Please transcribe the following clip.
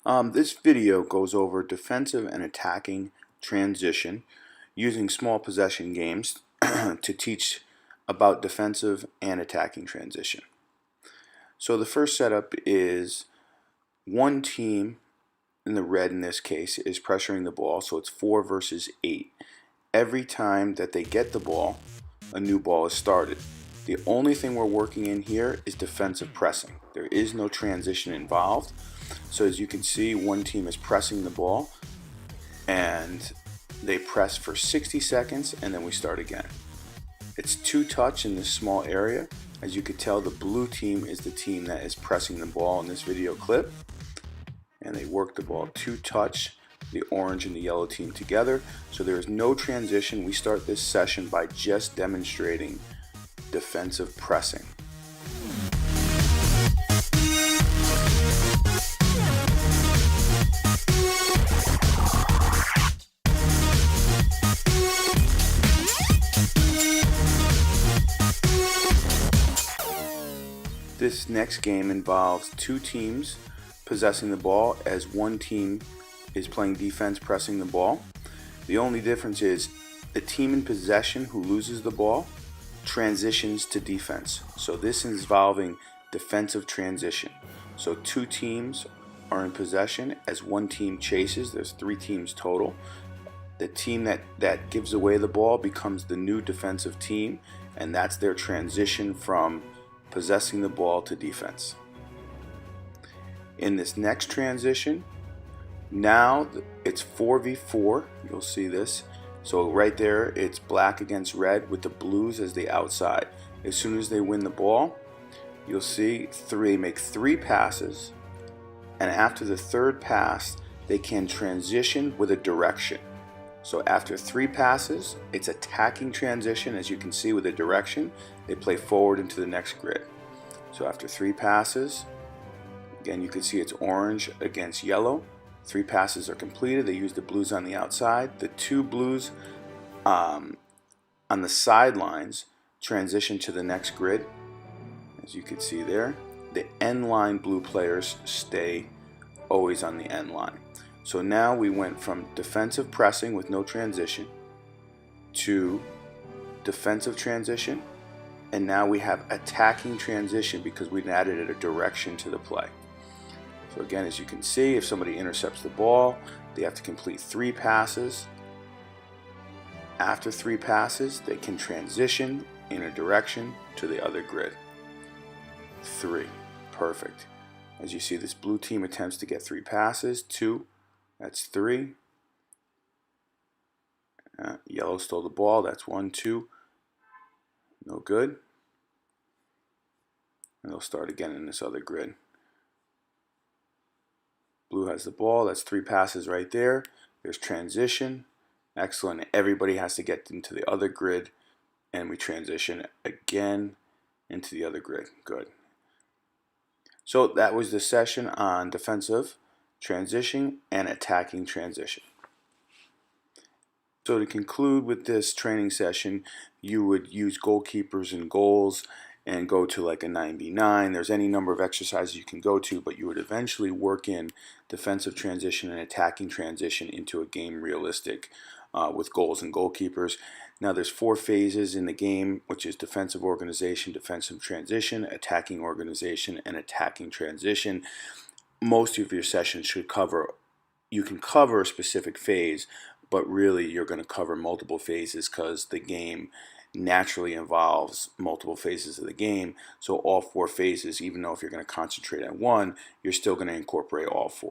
This video goes over defensive and attacking transition using small possession games to teach about defensive and attacking transition. So the first setup is one team, in the red in this case, is pressuring the ball, so it's 4 versus 8. Every time that they get the ball, a new ball is started. The only thing we're working in here is defensive pressing. There is no transition involved. So as you can see, one team is pressing the ball and they press for 60 seconds and then we start again. It's 2 touch in this small area. As you can tell, the blue team is the team that is pressing the ball in this video clip, and they work the ball 2 touch, the orange and the yellow team together. So there is no transition. We start this session by just demonstrating defensive pressing. This next game involves 2 teams possessing the ball as one team is playing defense pressing the ball. The only difference is the team in possession who loses the ball transitions to defense. So this is involving defensive transition. So 2 teams are in possession as one team chases. There's 3 teams total. The team that gives away the ball becomes the new defensive team, and that's their transition from possessing the ball to defense. In this next transition, now it's 4v4. You'll see this. So right there, it's black against red with the blues as the outside. As soon as they win the ball, you'll see they make 3 passes, and after the 3rd pass, they can transition with a direction. So after 3 passes, it's attacking transition. As you can see with a direction, they play forward into the next grid. So after 3 passes, again you can see it's orange against yellow. 3 passes are completed. They use the blues on the outside. The 2 blues on the sidelines transition to the next grid. As you can see there, the end line blue players stay always on the end line. So now we went from defensive pressing with no transition to defensive transition, and now we have attacking transition because we've added a direction to the play. So again, as you can see, if somebody intercepts the ball, they have to complete 3 passes. After 3 passes, they can transition in a direction to the other grid. 3. Perfect. As you see, this blue team attempts to get 3 passes. 2. That's 3. Yellow stole the ball. That's 1, 2. No good. And they'll start again in this other grid. Blue has the ball. That's 3 passes right there. There's transition. Excellent. Everybody has to get into the other grid, and we transition again into the other grid. Good. So that was the session on defensive transition and attacking transition. So to conclude with this training session, you would use goalkeepers and goals and go to like a 9v9. There's any number of exercises you can go to, but you would eventually work in defensive transition and attacking transition into a game realistic with goals and goalkeepers. Now there's 4 phases in the game, which is defensive organization, defensive transition, attacking organization, and attacking transition. Most of your sessions should cover, you can cover a specific phase, but really you're going to cover multiple phases because the game naturally involves multiple phases of the game. So all 4 phases, even though if you're going to concentrate on one, you're still going to incorporate all 4.